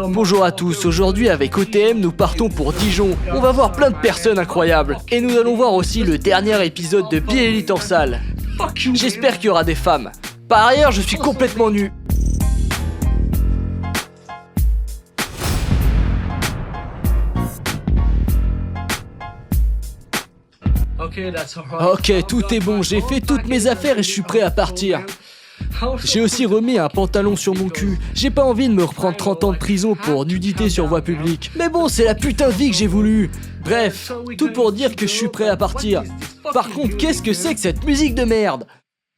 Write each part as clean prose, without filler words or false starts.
Bonjour à tous, aujourd'hui avec OTM nous partons pour Dijon. On va voir plein de personnes incroyables. Et nous allons voir aussi le dernier épisode de Bill Elite en salle. J'espère qu'il y aura des femmes. Par ailleurs, je suis complètement nu. Ok, tout est bon, j'ai fait toutes mes affaires et je suis prêt à partir. J'ai aussi remis un pantalon sur mon cul. J'ai pas envie de me reprendre 30 ans de prison pour nudité sur voie publique. Mais bon, c'est la putain de vie que j'ai voulu. Bref, tout pour dire que je suis prêt à partir. Par contre, qu'est-ce que c'est que cette musique de merde ?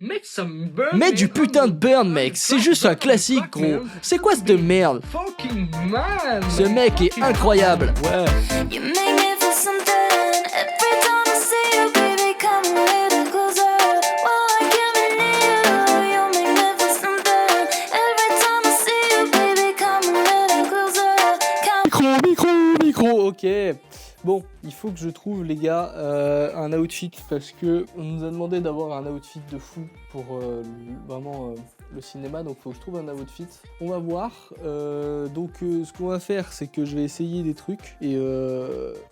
Mets du putain de burn, mec. C'est juste un classique, gros. C'est quoi cette merde ? Ce mec est incroyable. Ouais. Micro, ok. Bon, il faut que je trouve, les gars, un outfit parce que on nous a demandé d'avoir un outfit de fou pour vraiment le cinéma, donc il faut que je trouve un outfit. On va voir. Donc, ce qu'on va faire, c'est que je vais essayer des trucs et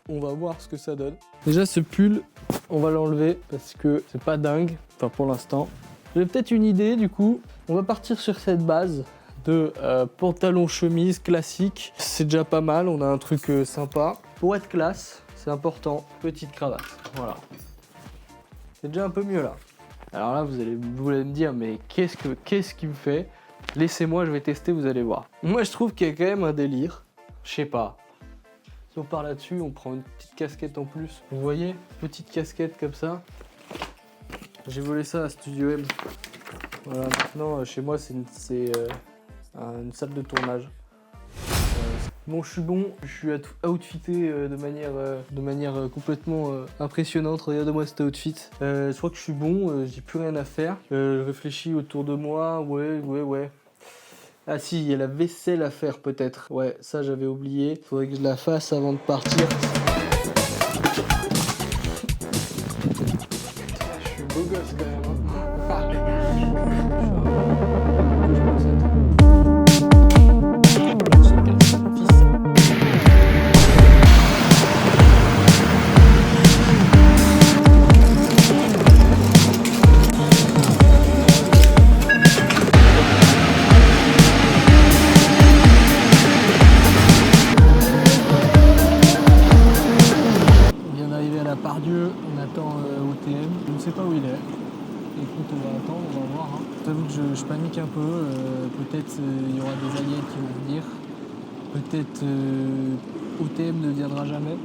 on va voir ce que ça donne. Déjà, ce pull, on va l'enlever parce que c'est pas dingue, enfin pour l'instant. J'ai peut-être une idée, du coup. On va partir sur cette base de pantalon chemise classique. C'est déjà pas mal, on a un truc sympa. Pour être classe, c'est important, petite cravate, voilà. C'est déjà un peu mieux là. Alors là, vous allez me dire, mais qu'est-ce qui me fait ? Laissez-moi, je vais tester, vous allez voir. Moi, je trouve qu'il y a quand même un délire. Je sais pas. Si on part là-dessus, on prend une petite casquette en plus. Vous voyez ? Petite casquette comme ça. J'ai volé ça à Studio M. Voilà, maintenant, chez moi, c'est une salle de tournage. Bon, je suis bon, je suis outfité de manière complètement impressionnante. Regardez-moi cet outfit. Je crois que je suis bon, j'ai plus rien à faire. Je réfléchis autour de moi, ouais. Ah si, il y a la vaisselle à faire peut-être. Ouais, ça j'avais oublié. Faudrait que je la fasse avant de partir. Je suis beau gosse quand même. Pardieu, on attend OTM, je ne sais pas où il est. Écoute, on va attendre, on va voir. Hein. J'avoue que je panique un peu, peut-être il y aura des aliens qui vont venir, peut-être OTM ne viendra jamais.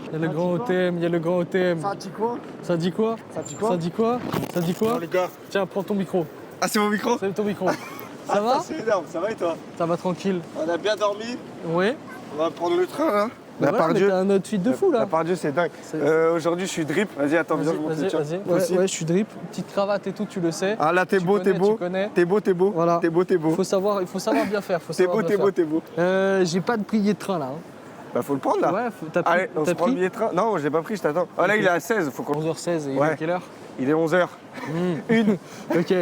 Il y a le grand OTM, il y a le grand OTM. Ça dit quoi ? Ça dit quoi ? Ça dit quoi ? Ça dit quoi ? Ça dit quoi ? Non, les gars. Tiens, prends ton micro. Ah, c'est mon micro ? C'est ton micro. Ça va ? C'est énorme, ça va et toi ? Ça va tranquille. On a bien dormi. Oui. On va prendre le train là. Bah voilà, mais t'as un outfit de fou là. La Pardieu, c'est dingue. Aujourd'hui, je suis drip. Vas-y, attends, viens, je montre le tien. Vas-y. Ouais, je suis drip. Petite cravate et tout, tu le sais. Ah là, t'es beau. T'es beau. Voilà. T'es beau. Il faut savoir bien faire. T'es beau. J'ai pas de billet de train là. Hein. Bah, faut le prendre là. Ouais, t'as pris. Allez, on se prend le billet de train. Non, je l'ai pas pris, je t'attends. Ah là, il est à 16. Faut qu'on... 11h16, et il est quelle heure ? Il est 11h. Une. Ok.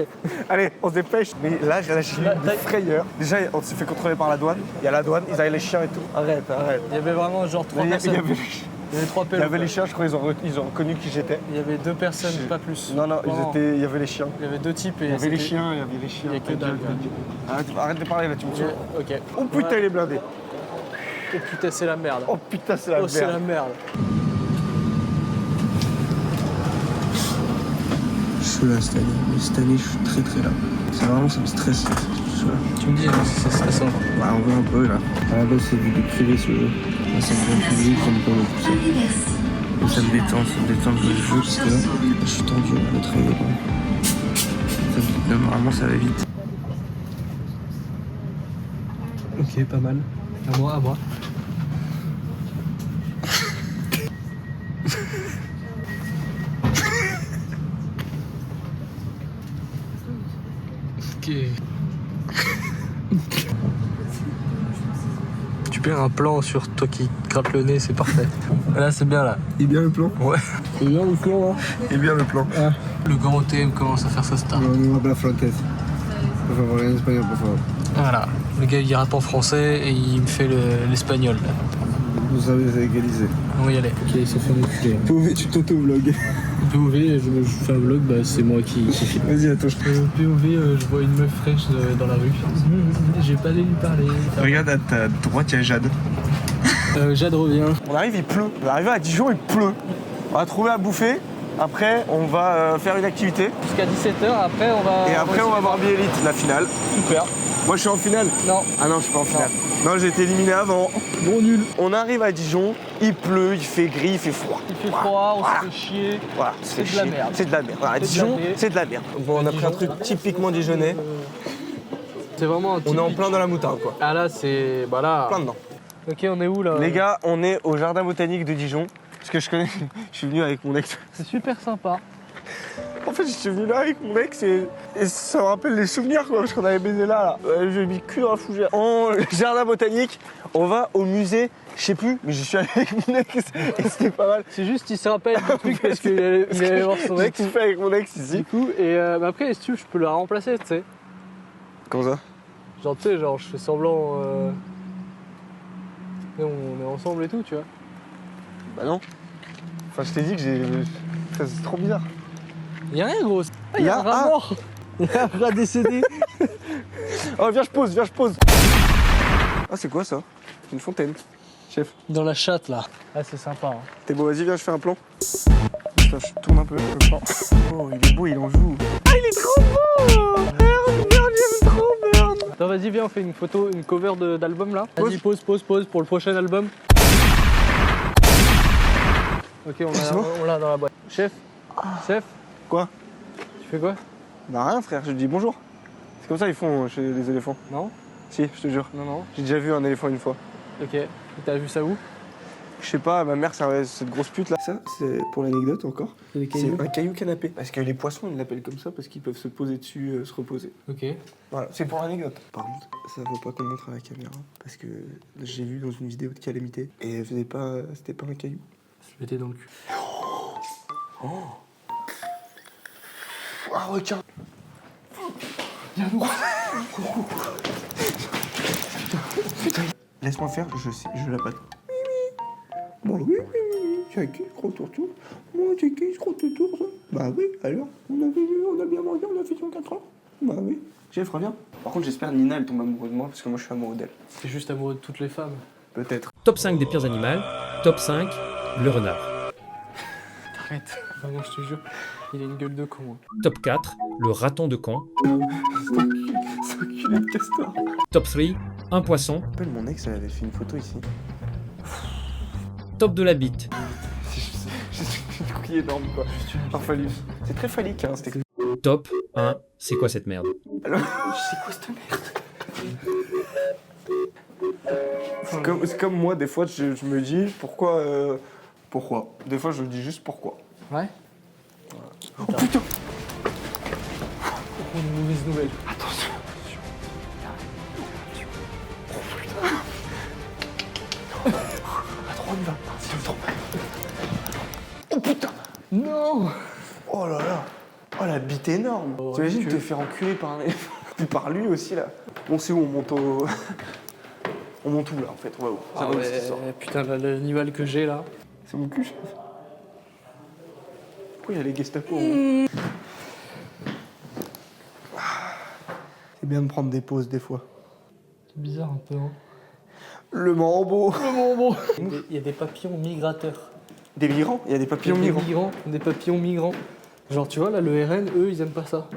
Allez, on se dépêche. Mais là, j'ai lâché une frayeur. Déjà, on s'est fait contrôler par la douane. Il y a la douane, ils avaient les chiens et tout. Arrête. Il y avait vraiment genre 3 personnes. Il y avait 3 Il y avait les chiens, je crois ils ont reconnu qui j'étais. Il y avait 2 personnes, pas plus. Non, il y avait les chiens. Il y avait 2 types et il y avait les chiens. Il y a que dalle. Arrête de parler là, tu me tues. Ok. Oh putain, il est blindé. Oh putain, c'est la merde. Oh putain, c'est la merde. C'est la merde. Je suis là cette année, mais cette année je suis très là. Ça vraiment ça me stresse. Tu me dis, c'est stressant. Ouais, on voit un peu là. À la base c'est vidéo privée ce jeu. Là c'est un grand public, on est pas beaucoup ça. Et ça me détend de jouer le jeu parce que là je suis tendu à le travailler. Normalement ça va vite. Ok, pas mal. À moi. Ok. récupère un plan sur toi qui te gratte le nez, c'est parfait. Là, c'est bien là. Il est bien le plan? Ouais. C'est bien le plan là. Il est bien le plan. Ah. Le grand TM commence à faire sa star. No me habla francés. Por favor, en español, por favor. Voilà. Le gars il rappe en français et il me fait l'espagnol. Vous savez, c'est égalisé. On va y aller. Ok, il s'est fait enculer. POV, tu t'auto-vlogs. POV, je fais un vlog, bah c'est moi qui filme. Vas-y, attends. POV, je vois une meuf fraîche dans la rue. J'ai pas allé lui parler. Regarde à ta droite, il y a Jade. Jade revient. On arrive, il pleut. On est arrivé à Dijon, il pleut. On va trouver à bouffer. Après, on va faire une activité. Jusqu'à 17h, après on va... Et après, on va voir Biélite, la finale. Super. Moi, je suis en finale. Non. Ah non, je suis pas en finale. Non, j'ai été éliminé avant. Bon nul. On arrive à Dijon, il pleut, il fait gris, il fait froid. Il fait froid, on se fait chier. Voilà, C'est de la merde. C'est de la merde. Voilà, C'est de Dijon, la merde. c'est de la merde. Bon, on a pris un truc typiquement dijonnais. C'est vraiment un On est en typique. plein dans la moutarde, quoi. Ah là, c'est... Bah là... Plein dedans. Ok, on est où là? Les gars, on est au jardin botanique de Dijon. Parce que je connais, je suis venu avec mon ex. C'est super sympa. En fait, je suis venu là avec mon ex et ça me rappelle les souvenirs, quoi, parce qu'on avait baisé là. J'ai mis le cul dans la fougère. En jardin botanique, on va au musée, je sais plus, mais j'y suis allé avec mon ex et c'était pas mal. C'est juste, il se rappelle du truc parce qu'il allait voir son J'ai ex. tout fait avec mon ex ici. Du coup, et mais après, si tu veux, je peux la remplacer, tu sais. Comment ça? Genre, tu sais, genre, je fais semblant. Et on est ensemble et tout, tu vois. Bah non. Enfin, je t'ai dit que c'est trop bizarre. Y'a rien, gros. Ah, y'a un rat mort. Y'a un rat décédé. Oh, viens, je pose, viens, je pose. Ah, c'est quoi ça? C'est une fontaine. Chef, Dans la chatte, là. Ah, c'est sympa. Hein. t'es beau, vas-y, viens, je fais un plan. Putain, je tourne un peu le plan. Oh, il est beau, il en joue. Ah, il est trop beau! Merde, j'aime trop, merde! Attends, vas-y, viens, on fait une photo, une cover d'album là. Pause. Vas-y, pause pour le prochain album. Ok, C'est bon on l'a dans la boîte. Chef? Chef? Quoi? Tu fais quoi? Bah rien, frère, je te dis bonjour. C'est comme ça ils font chez les éléphants. Non? Si, je te jure. Non. J'ai déjà vu un éléphant une fois. Ok. Et t'as vu ça où? Je sais pas, ma mère, c'est cette grosse pute là. Ça, c'est pour l'anecdote encore. C'est des C'est un caillou canapé. Parce que les poissons, ils l'appellent comme ça parce qu'ils peuvent se poser dessus, se reposer. Ok. Voilà, c'est pour l'anecdote. Par contre, ça vaut pas qu'on montre à la caméra. Parce que j'ai vu dans une vidéo de Calamité. Et elle faisait pas. C'était pas un caillou. Je mettais dans le cul. Ah, regarde. Laisse-moi faire, je la batte. Bah oui, c'est qui se crotte autour? Moi, c'est qui se crotte autour, ça? Bah oui, alors, on a bien mangé, on a fait 104 heures. Bah oui. Chef, reviens. Par contre, j'espère Nina, elle tombe amoureuse de moi, parce que moi, je suis amoureux d'elle. T'es juste amoureux de toutes les femmes. Peut-être. Top 5 des pires animaux. Top 5, le renard. Arrête. Vraiment, je te jure. Il a une gueule de con. Hein. Top 4, le raton de camp. C'est enculé de castor. Top 3, un poisson. Je me rappelle, mon ex, elle avait fait une photo ici. Top de la bite. J'ai une couille énorme, quoi. Un phallus. C'est très phallique, hein, c'était... Top 1, c'est quoi cette merde? Alors, c'est quoi cette merde? C'est comme moi, des fois, je me dis, pourquoi... Pourquoi? Des fois, je me dis juste pourquoi. Ouais. Voilà. Oh putain! Une mauvaise nouvelle. Attention! On y va. Oh putain! Non! Oh là là! Oh la bite énorme! Oh, T'imagines ridicule. te faire enculer par un éléphant? Puis par lui aussi là. Bon, c'est où on monte au. On monte où là en fait? On va où? Ça va où, cette histoire? Putain, l'animal que j'ai là. C'est mon cul, chef. Pourquoi il y a les Gestapo? C'est bien de prendre des pauses des fois. C'est bizarre un peu, hein. Le Mambo! Bon. Il y a des papillons migrateurs. Des migrants? Il y a des papillons migrants. Des papillons migrants. Genre, tu vois, là, le RN, eux, ils aiment pas ça.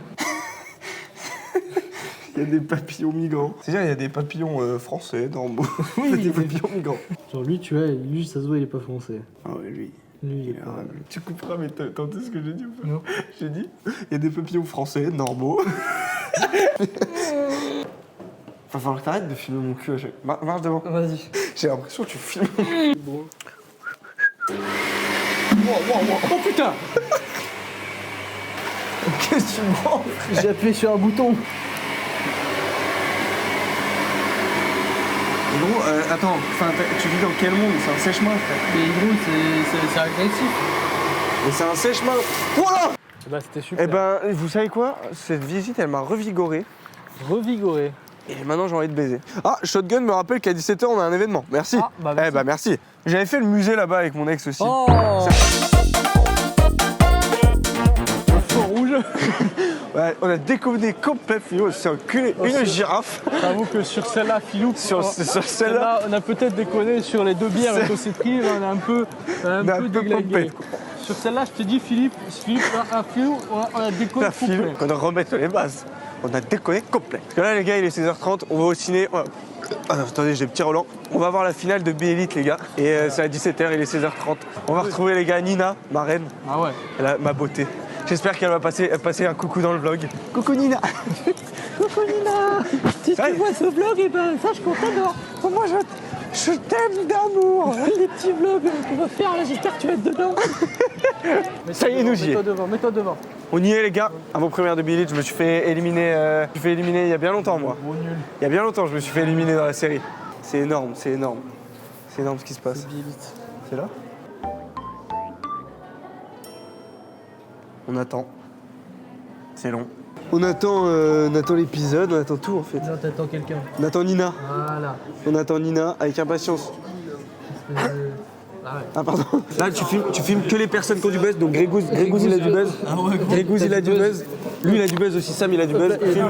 Il y a des papillons migrants. C'est-à-dire, il y a des papillons français, normaux. Oui, il y a des papillons migrants. Genre, lui, tu vois, lui, ça se voit, il est pas français. Ah ouais, lui. Lui, il est Il est pas... horrible. Tu couperas, mais t'as entendu ce que j'ai dit ou pas? Non. J'ai dit, il y a des papillons français, normaux. Va falloir que t'arrêtes de filmer mon cul à chaque... Marche devant. Vas-y. J'ai l'impression que tu filmes. Bon. Oh putain! Qu'est-ce que tu branles? J'ai appuyé sur un bouton. gros, attends, tu vis dans quel monde? C'est un sèche-main, frère. Mais gros, c'est agressif. Mais c'est un sèche-main. Voilà. Bah, c'était super. Eh ben, vous savez quoi? Cette visite, elle m'a revigoré. Revigoré. Et maintenant, j'ai envie de baiser. Ah, Shotgun me rappelle qu'à 17h, on a un événement. Merci. Ah, bah, merci. Eh ben, merci. J'avais fait le musée là-bas avec mon ex aussi. Oh Fort rouge. Ouais, on a déconné complet, Philo. C'est enculé. Une girafe. J'avoue que sur celle-là, Philou, Sur celle-là, on a peut-être déconné sur les 2 bières qu'on s'est pris, là, on a un peu déglingué. pompé. Sur celle-là, je te dis, Philippe, Philou, on a déconné la Philo, complet. qu'on doit remettre les bases. On a déconné complet. Parce que là, les gars, il est 16h30. On va au ciné. Ah non, attendez, j'ai le petit Roland. On va voir la finale de B-Elite, les gars. Et c'est à 17h, il est 16h30. On va retrouver, les gars, Nina, ma reine. Ah ouais. Elle a ma beauté. J'espère qu'elle va passer un coucou dans le vlog. Coucou Nina. Coucou Nina. Si tu vois ce vlog, et ben sache qu'on t'adore. Moi, je t'aime d'amour. Les petits vlogs qu'on va faire, là, j'espère que tu vas être dedans. Ça y est, nous y est. Mets-toi devant. On y est, les gars. Avant-première de B-Elite, je me suis fait éliminer. Il y a bien longtemps, moi. Gros nul. Il y a bien longtemps, je me suis fait éliminer dans la série. C'est énorme, c'est énorme. C'est énorme ce qui se passe. B-Elite. C'est là? On attend. C'est long. On attend l'épisode, on attend tout en fait. Non, t'attends quelqu'un. On attend Nina. Voilà. On attend Nina avec impatience. Ah ouais. Ah pardon. Là tu filmes que les personnes qui ont du buzz, donc Grégouze il a du buzz. Grégouze il a du buzz. Lui il a du buzz aussi, Sam il a du buzz. Filme.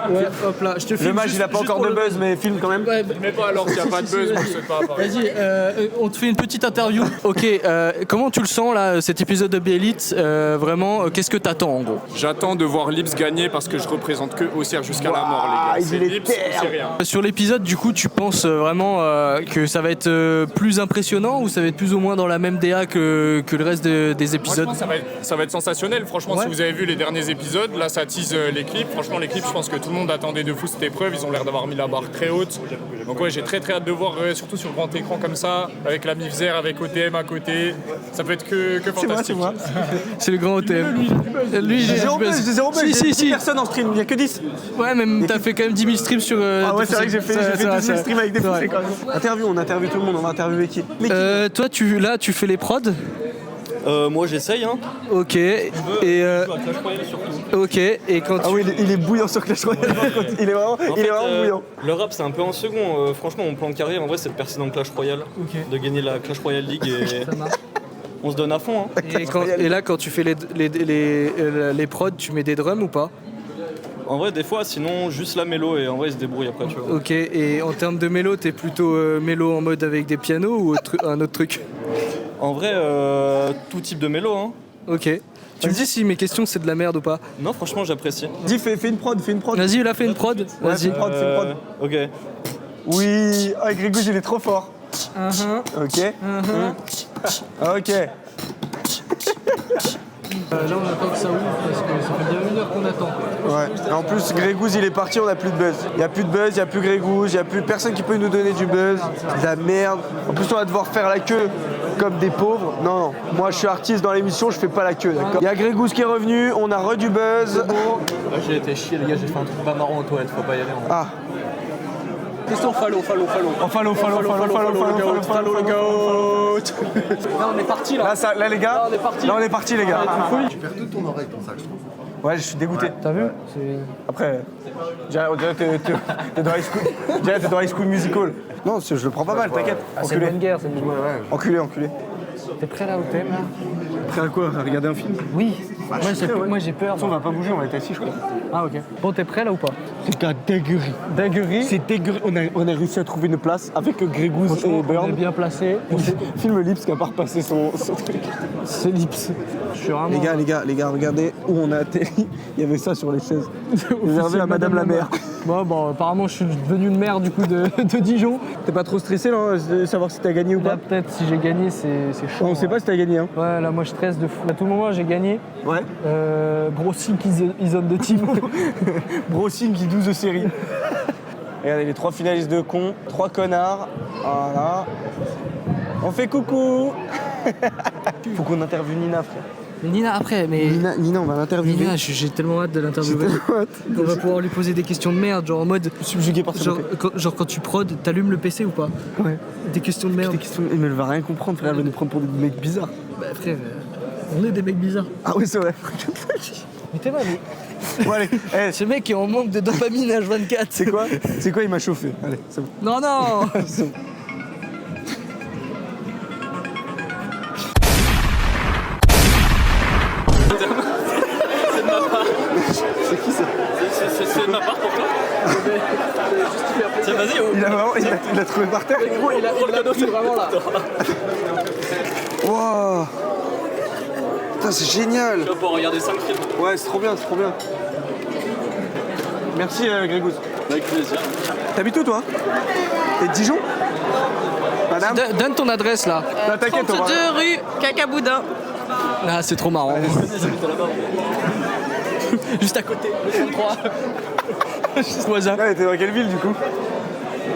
Ouais, hop là, je te filme. Le mage juste- il a pas juste encore pour de le buzz mais filme quand même. Ouais, Mais pas alors qu'il n'y a pas de buzz, moi, c'est pas pareil. Vas-y, on te fait une petite interview. Ok, comment tu le sens là, cet épisode de B-Elite vraiment, qu'est-ce que t'attends en gros? J'attends de voir Lips gagner parce que je représente que Auxerre jusqu'à la mort, Ah, les il gars. est C'est Lips terre. ou c'est rien. Sur l'épisode, du coup, tu penses vraiment que ça va être plus impressionnant ou ça va être plus ou moins dans la même DA que le reste des épisodes? Franchement, ça va être sensationnel. Franchement, Ouais. si vous avez vu les derniers épisodes, là, ça tease les clips. Franchement, les clips, je pense que tout le monde attendait de fou cette épreuve. Ils ont l'air d'avoir mis la barre très haute. Donc, ouais, j'ai très hâte de voir, surtout sur grand écran comme ça, avec la Mifzer, avec OTM à côté. Ça peut être que fantastique. moi. C'est le grand OTM. Lui, J'ai zéro buzz, j'ai zéro buzz, Si, j'ai si, 10 si. personnes en stream, il y a que 10. Ouais, même t'as fait quand même 10 000 streams sur. Ah ouais, c'est vrai que j'ai fait 12 000 streams avec des c'est poussées vrai. quand même. On interviewe tout le monde, on va interviewer qui? Mais qui Toi, tu fais les prods? Moi j'essaye hein. Ok. Et Clash Royale surtout. ok. Et quand Ah tu. oui, il est bouillant sur Clash Royale par contre. Il est vraiment bouillant. Le rap c'est un peu en second. Franchement mon plan de carrière en vrai c'est de percer dans le Clash Royale. Ok. De gagner la Clash Royale League et Ça marche. on se donne à fond hein. Et là, quand tu fais les prods, tu mets des drums ou pas? En vrai des fois sinon juste la mélo et en vrai il se débrouille après tu vois. Ok. Et en termes de mélo, t'es plutôt mélo en mode avec des pianos ou un autre truc? En vrai tout type de mélo hein. Ok. Tu me dis si mes questions c'est de la merde ou pas? Non franchement j'apprécie. Dis, fais une prod. Vas-y, là, fais une prod. Ouais, fais Vas-y. une prod, fais une prod. Ok. Oui, ah, Grégouze, il est trop fort. Ok. Ok. Là, on attend que ça ouvre parce que ça fait bien 1 heure qu'on attend. Ouais. Et en plus, Grégouze, il est parti, on n'a plus de buzz. Il n'y a plus de buzz, il n'y a plus Grégouze, il n'y a plus personne qui peut nous donner du buzz. De la merde. En plus, on va devoir faire la queue comme des pauvres. Non, moi, je suis artiste dans l'émission, je fais pas la queue, d'accord? Il y a Grégouze qui est revenu, on a re du buzz. Là j'ai été chier les gars, j'ai fait un truc pas marrant aux toilettes, faut pas y aller. Ah. Question follow. Oh, follow le goat. Là, on est parti là. Là, les gars. Là, on est parti. Là, on est parti, les gars. Tu perds toute ton oreille pour ça, je trouve. Ouais, je suis dégoûté. T'as vu? Après, on dirait que t'es dans High School Musical. Non, je le prends pas mal, t'inquiète. C'est une bonne guerre, c'est une bonne guerre. Enculé. T'es prêt là, OTM là? Prêt à quoi? À regarder un film? Oui. Moi j'ai peur. On va pas bouger, on va être assis, je crois. Ah ok. Bon, t'es prêt là ou pas? C'est de la dinguerie. Dinguerie. C'est dinguerie. On a réussi à trouver une place avec Grégouze et On est Burn. bien placé. Filme Lips qui a pas repassé son truc. C'est Lips. Je suis vraiment. Les gars, regardez où on a atterri. Il y avait ça sur les chaises. Réservé à Madame la maire. Bon, apparemment je suis devenu le maire du coup de Dijon. T'es pas trop stressé là, de savoir si t'as gagné ou Là pas? peut-être si j'ai gagné c'est chaud. On sait pas si t'as gagné, hein. Ouais, là moi je stresse de fou. À tout moment j'ai gagné. Ouais. Gros sync isone de team. Brossing qui 12 de série. Regardez les 3 finalistes de cons, 3 connards. Voilà. On fait coucou. Faut qu'on interviewe Nina, frère. Nina après, mais. Nina, on va l'interviewer. Nina, j'ai tellement hâte de l'interviewer. On va pouvoir lui poser des questions de merde, genre en mode. Subjugué par Genre quand tu prod, t'allumes le PC ou pas? Ouais. Des questions de merde. Des questions... Mais elle va rien comprendre, frère. Elle va nous prendre pour des mecs bizarres. Bah frère, on est des mecs bizarres. Ah oui, c'est vrai. Mais t'es mal, Bon, allez. Eh, ce mec est en manque de dopamine H24. c'est quoi? Il m'a chauffé. Allez, c'est bon. Non, non. C'est bon. C'est qui ça? C'est de ma part pour toi. Tiens, vas-y. Il a trouvé par terre. Gros, il a c'est vraiment là. Wow. Putain, c'est génial. Tu vas pouvoir regarder 5 films. Ouais, c'est trop bien, c'est trop bien. Merci Grégouze. Avec plaisir. T'habites où toi? T'es de Dijon? Madame? Donne ton adresse là. Non, t'inquiète, on va... 32 rue Cacaboudin. Ah, c'est trop marrant. Juste à côté, le 33. Juste voisin. Ouais, t'es dans quelle ville du coup?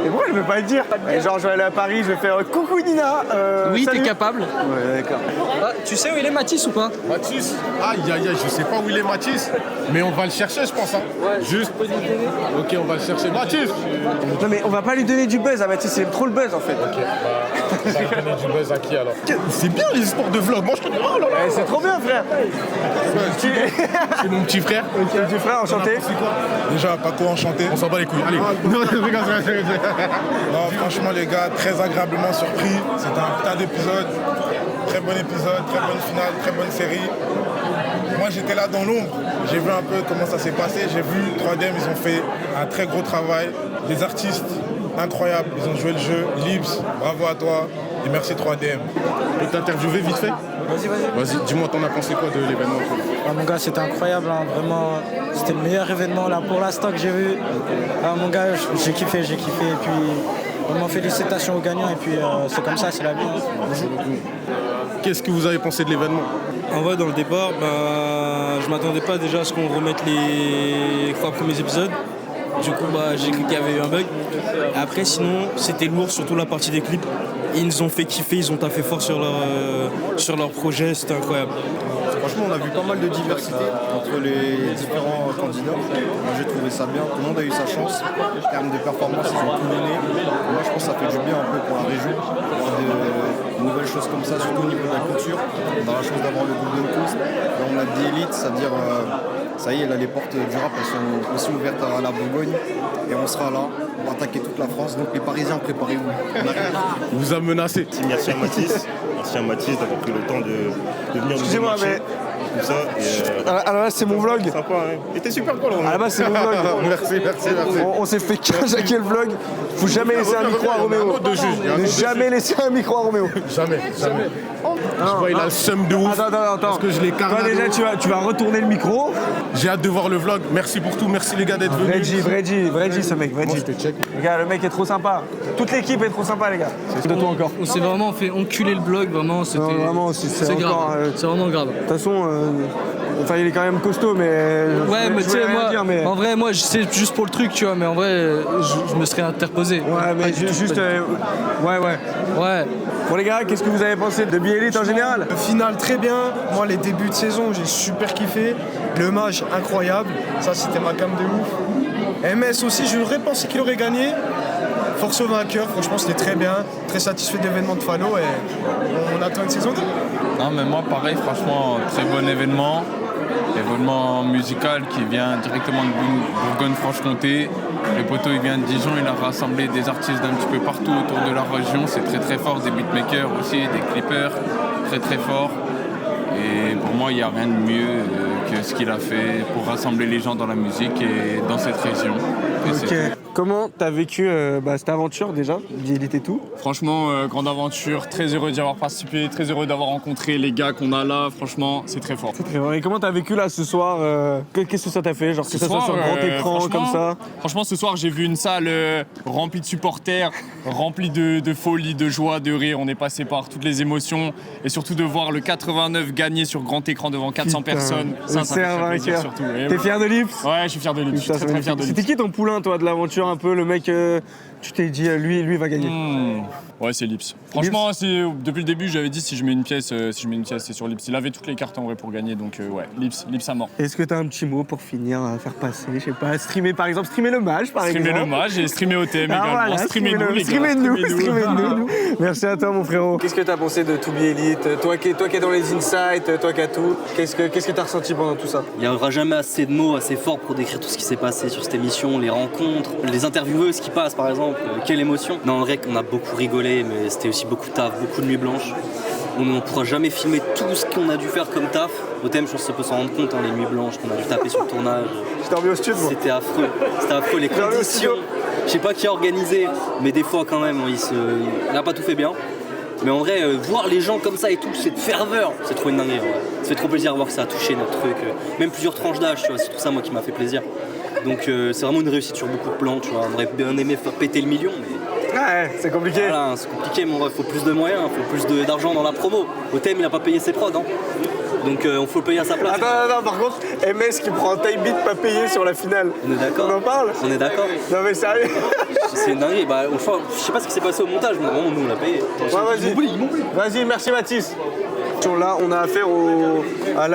Et pourquoi elle veut pas le dire? Genre, je vais aller à Paris, je vais faire coucou Nina. Oui, salut. t'es capable. Ouais, d'accord. Ah, tu sais où il est Matisse ou pas? Mathis, aïe aïe aïe, je sais pas où il est Mathis, mais on va le chercher je pense. Hein. Ouais, Juste. Ok, on va le chercher. Mathis. Non, mais on va pas lui donner du buzz à Mathis, c'est trop le buzz en fait. Ok, bah, on va donner du buzz à qui alors? C'est bien les sports de vlog, moi je connais. Oh là là. C'est trop bien, frère. C'est mon petit frère. Ton petit frère, enchanté. C'est quoi? Déjà, Paco, enchanté. On s'en bat les couilles. Allez. Non, franchement, les gars, très agréablement surpris. C'était un putain d'épisode. Très bon épisode, très bonne finale, très bonne série. Moi, j'étais là dans l'ombre. J'ai vu un peu comment ça s'est passé. J'ai vu 3DM, ils ont fait un très gros travail. Les artistes, incroyables. Ils ont joué le jeu. Libs, bravo à toi. Et merci 3DM. Je peux t'interviewer vite fait? Vas-y, dis-moi, t'en as pensé quoi de l'événement? Ah, mon gars, c'était incroyable, hein. Vraiment, c'était le meilleur événement là pour l'instant que j'ai vu. Ah, mon gars, j'ai kiffé, et puis vraiment félicitations aux gagnants, et puis c'est comme ça, c'est la vie. Hein. Qu'est-ce que vous avez pensé de l'événement? En vrai, dans le départ, je m'attendais pas déjà à ce qu'on remette les 3 premiers épisodes. Du coup, j'ai cru qu'il y avait eu un bug. Après, sinon, c'était lourd, surtout la partie des clips. Ils nous ont fait kiffer, ils ont taffé fort sur leur projet, c'était incroyable. Franchement, on a vu pas mal de diversité entre les différents candidats. Moi, j'ai trouvé ça bien. Tout le monde a eu sa chance. En termes de performance, ils ont tout donné. Moi, je pense que ça fait du bien un peu pour la région. Avoir de nouvelles choses comme ça, surtout au niveau de la culture. On a la chance d'avoir le Golden Coast. Là, on a The Elite, c'est-à-dire, ça y est, là, les portes du rap, elles sont aussi ouvertes à la Bourgogne. Et on sera là. On va attaquer toute la France. Donc, les Parisiens, préparez-vous. Il vous a menacé. Merci à Mathis. Merci à Mathis d'avoir pris le temps de venir nous Excusez-moi, mais... Tout ça, alors là, c'est mon vlog. Sympa, hein. Il était super cool. À la base, c'est mon vlog. Merci. On s'est fait cajaquer le vlog. Faut jamais laisser un micro à Roméo. Ne jamais laisser un micro à Roméo. Jamais. Je vois, il a le seum de ouf. Attends. Parce que je l'ai Toi, carné. déjà, tu vas retourner le micro. J'ai hâte de voir le vlog. Merci pour tout. Merci les gars d'être venus. Vrai G, ce mec. Vrai Moi, G. je te check. Les gars, le mec est trop sympa. Toute l'équipe est trop sympa, les gars. De toi encore. On s'est vraiment fait enculer le blog, vraiment. C'était. Non, vraiment, c'est grave. encore, C'est vraiment grave. De toute façon, enfin, il est quand même costaud, mais. Ouais, mais tu sais, moi, dire, mais... en vrai, moi, c'est juste pour le truc, tu vois, mais en vrai, je me serais interposé. Ouais, mais juste. Ouais. Ouais. Bon, les gars, qu'est-ce que vous avez pensé de Be Elite en général? Le final, très bien. Moi, les débuts de saison, j'ai super kiffé. Le match, incroyable. Ça, c'était ma cam de ouf. MS aussi, j'aurais pensé qu'il aurait gagné. Force au vainqueur, franchement, c'était très bien. Très satisfait de l'événement de Fano et on attend une saison 2. Non, mais moi, pareil, franchement, très bon événement. Événement musical qui vient directement de Bourgogne-Franche-Comté. Le poteau, il vient de Dijon, il a rassemblé des artistes d'un petit peu partout autour de la région. C'est très très fort, des beatmakers aussi, des clippers, très très fort. Et pour moi, il n'y a rien de mieux que ce qu'il a fait pour rassembler les gens dans la musique et dans cette région. Ok. Comment t'as vécu cette aventure déjà, Be Elite et tout? Franchement, grande aventure, très heureux d'y avoir participé, très heureux d'avoir rencontré les gars qu'on a là, franchement, c'est très fort. Et comment t'as vécu là ce soir? Qu'est-ce que ça t'a fait? Genre que ça soit sur grand écran comme ça? Franchement, ce soir, j'ai vu une salle remplie de supporters, remplie de folie, de joie, de rire. On est passé par toutes les émotions et surtout de voir le 89 gagner sur grand écran devant 400 personnes. ça fait plaisir vainqueur. surtout. T'es fier de Lips? Ouais, je suis fier de Lips. Je suis Putain, très fier de Lips. C'était qui ton poulain, toi, de l'aventure un peu? Le mec, tu t'es dit, lui va gagner. Ouais, c'est Lips. Franchement, depuis le début, j'avais dit si je mets une pièce, c'est sur Lips. Il avait toutes les cartes en vrai pour gagner, donc ouais, Lips à mort. Est-ce que t'as un petit mot pour finir à faire passer? Je sais pas, streamer par exemple, streamer le match par exemple. Streamer le match et streamer OTM également. Voilà, Streamez-nous, les gars. Streamez-nous. Merci à toi, mon frérot. Qu'est-ce que t'as pensé de To Be Elite? Toi qui es dans les insights, toi qui as tout, qu'est-ce que t'as ressenti pendant tout ça? Il n'y aura jamais assez de mots assez forts pour décrire tout ce qui s'est passé sur cette émission, les rencontres, les intervieweuses qui passent par exemple. Quelle émotion! Non, en vrai, on a beaucoup rigolé, mais c'était aussi beaucoup de taf, beaucoup de nuits blanches. On ne pourra jamais filmer tout ce qu'on a dû faire comme taf. OTM, je pense que ça peut s'en rendre compte, hein, les nuits blanches qu'on a dû taper sur le tournage. J'étais remis au studio. C'était affreux. C'était affreux, les conditions. Je sais pas qui a organisé, mais des fois quand même, il n'a pas tout fait bien. Mais en vrai, voir les gens comme ça et tout, cette ferveur, c'est trop une dinguerie. Ça fait trop plaisir de voir que ça a touché notre truc. Même plusieurs tranches d'âge, tu vois, c'est tout ça moi qui m'a fait plaisir. Donc c'est vraiment une réussite sur beaucoup de plans, tu vois. On aurait bien aimé faire péter le million, mais... Ouais, c'est compliqué. Voilà, c'est compliqué, mon ref. Il faut plus de moyens, il faut plus d'argent dans la promo. OTM, il n'a pas payé ses prods, hein. Donc il faut le payer à sa place. Attends, par contre, MS qui prend un time beat pas payé sur la finale. On est d'accord. On en parle? On est d'accord. Non mais sérieux. C'est une dinguerie. Bah, je sais pas ce qui s'est passé au montage, mais vraiment, nous, on l'a payé. Ouais, vas-y, merci Mathis. Là, on a affaire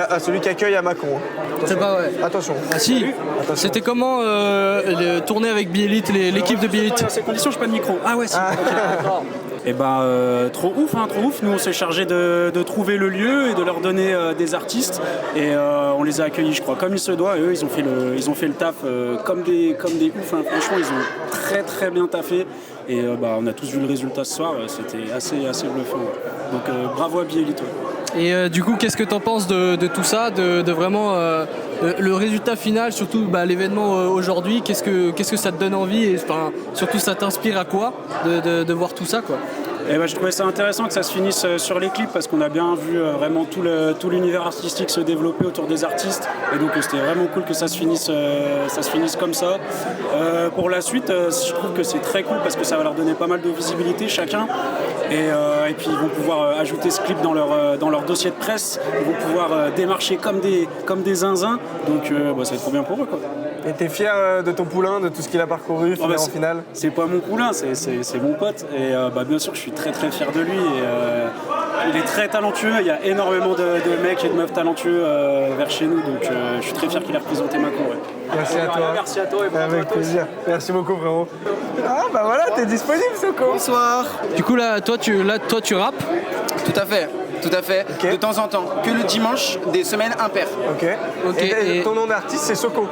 à celui qui accueille à Macron. C'est pas vrai. Attention. Ah si. C'était comment tourner avec Bielite, l'équipe de Bielite? Dans ces conditions, je pas de micro. Ah ouais, c'est Et trop ouf. Nous, on s'est chargé de trouver le lieu et de leur donner des artistes. Et on les a accueillis, je crois, comme il se doit. Et eux, ils ont fait le taf comme des oufs. Hein. Franchement, ils ont très très bien taffé. Et on a tous vu le résultat ce soir. C'était assez bluffant. Ouais. Donc bravo à Bielite. Et du coup, qu'est-ce que tu en penses de tout ça, de vraiment le résultat final, surtout l'événement aujourd'hui, qu'est-ce que ça te donne envie et surtout ça t'inspire à quoi de voir tout ça quoi? Et je trouvais ça intéressant que ça se finisse sur les clips parce qu'on a bien vu vraiment tout l'univers artistique se développer autour des artistes et donc c'était vraiment cool que ça se finisse comme ça. Pour la suite, je trouve que c'est très cool parce que ça va leur donner pas mal de visibilité chacun et puis ils vont pouvoir ajouter ce clip dans leur dossier de presse, ils vont pouvoir démarcher comme des zinzins donc c'est trop bien pour eux quoi. Et t'es fier de ton poulain, de tout ce qu'il a parcouru en finale? C'est pas mon poulain, c'est mon pote. Et bien sûr, je suis très très fier de lui. Et, il est très talentueux. Il y a énormément de mecs et de meufs talentueux vers chez nous. Donc je suis très fier qu'il ait représenté Macron. Ouais. Merci à toi. Merci à toi et bravo avec à toi plaisir. Merci beaucoup frérot. Ah voilà, t'es disponible Soko. Bonsoir. Du coup là, toi tu rappes? Tout à fait. Okay. De temps en temps, que le dimanche, des semaines impaires. Ok. Et ton nom d'artiste, c'est Soko?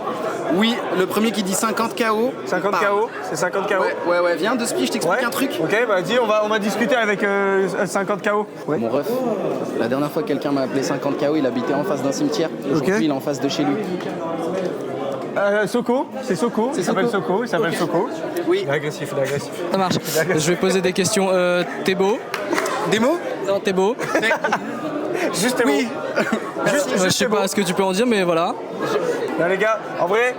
Oui, le premier qui dit 50 KO. 50 KO? C'est 50 KO? Ouais, viens, de spi, je t'explique un truc. Ok, dis, on va discuter avec 50 KO. Ouais. Mon ref, la dernière fois que quelqu'un m'a appelé 50 KO, il habitait en face d'un cimetière. Aujourd'hui, il est en face de chez lui. Soko, c'est Soko. Il s'appelle Soko. Oui. Il est agressif. Ça marche. Je vais poser des questions. T'es beau? Des mots? Non, t'es beau. Juste t'es beau. Oui. Je sais pas ce que tu peux en dire, mais voilà. Là, les gars, en vrai,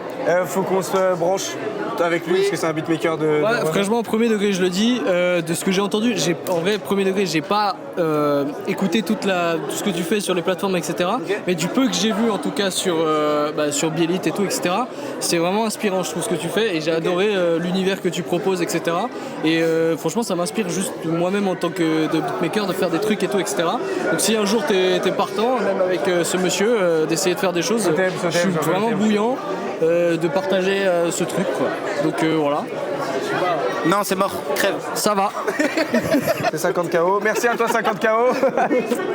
faut qu'on se branche avec lui parce que c'est un beatmaker de. Ouais, franchement, au premier degré, je le dis, de ce que j'ai entendu, en vrai, premier degré, j'ai pas écouté tout ce que tu fais sur les plateformes, etc. Mais du peu que j'ai vu, en tout cas, sur Bielite et tout, etc., c'est vraiment inspirant, je trouve, ce que tu fais. Et j'ai adoré l'univers que tu proposes, etc. Et franchement, ça m'inspire juste moi-même en tant que beatmaker de faire des trucs et tout, etc. Donc si un jour t'es partant, même avec ce monsieur, d'essayer de faire des choses, je suis vraiment bouillant de partager ce truc, quoi. Donc voilà. Non, c'est mort, crève. Ça va. C'est 50 KO. Merci à toi 50 KO.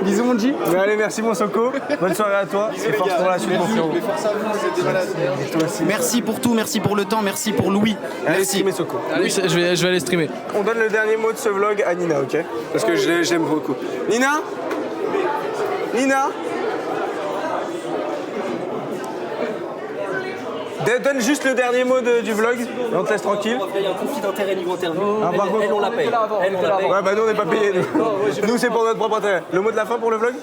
Bisous mon G. Mais allez, merci mon Soko. Bonne soirée à toi. Et force pour la suite mon frérot. Merci pour tout, merci pour le temps, merci pour Louis. Allez Merci. streamer Soko. Allez, je vais aller streamer. On donne le dernier mot de ce vlog à Nina, ok? Parce que j'aime beaucoup. Nina? Donne juste le dernier mot du vlog, et on te laisse tranquille. Il y a un conflit d'intérêt niveau interview. Elle, on la paye. Ouais, nous on n'est pas payés. Nous c'est pour notre propre intérêt. Le mot de la fin pour le vlog?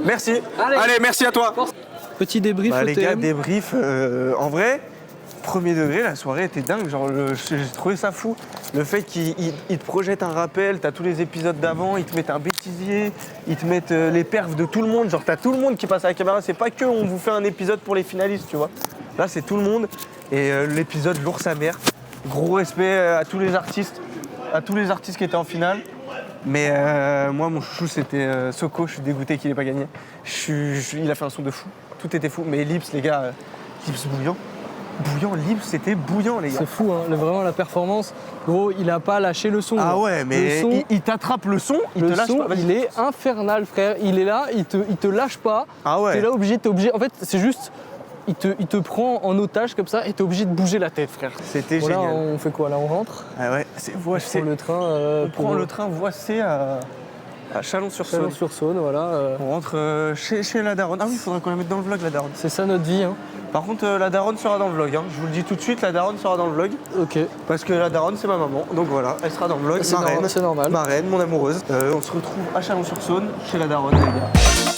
Merci. Allez, merci à toi. Petit débrief. Les gars, débrief. En vrai, premier degré, la soirée était dingue. Genre, j'ai trouvé ça fou. Le fait qu'ils te projettent un rappel, t'as tous les épisodes d'avant, ils te mettent un bêtisier, ils te mettent les perfs de tout le monde. Genre, t'as tout le monde qui passe à la caméra. C'est pas que on vous fait un épisode pour les finalistes, tu vois. Là, c'est tout le monde. Et l'épisode lourd sa mère. Gros respect à tous les artistes qui étaient en finale. Mais moi, mon chouchou, c'était Soko. Je suis dégoûté qu'il ait pas gagné. Il a fait un son de fou. Tout était fou. Mais Lips, les gars, Lips bouillant. Lips, c'était bouillant, les gars. C'est fou, hein. Vraiment, la performance. Gros, il a pas lâché le son. Ah ouais, mais son, il t'attrape le son, il te lâche pas. Il est infernal, frère. Il est là, il te lâche pas. Ah ouais. T'es là obligé. En fait, c'est juste. Il te prend en otage comme ça et t'es obligé de bouger la tête, frère. C'était génial. génial. Là, on fait quoi? Là, on rentre. Ah ouais, c'est voie C. On prend le train. On prend le train voie C à Chalon-sur-Saône. Chalon-sur-Saône, voilà. On rentre chez la daronne. Ah oui, il faudra qu'on la mette dans le vlog, la daronne. C'est ça notre vie, hein. Par contre, la daronne sera dans le vlog. Hein. Je vous le dis tout de suite, la daronne sera dans le vlog. Ok. Parce que la daronne, c'est ma maman. Donc voilà, elle sera dans le vlog. C'est normal. Ma reine, mon amoureuse. On se retrouve à Chalon-sur-Saône, chez la daronne, les gars.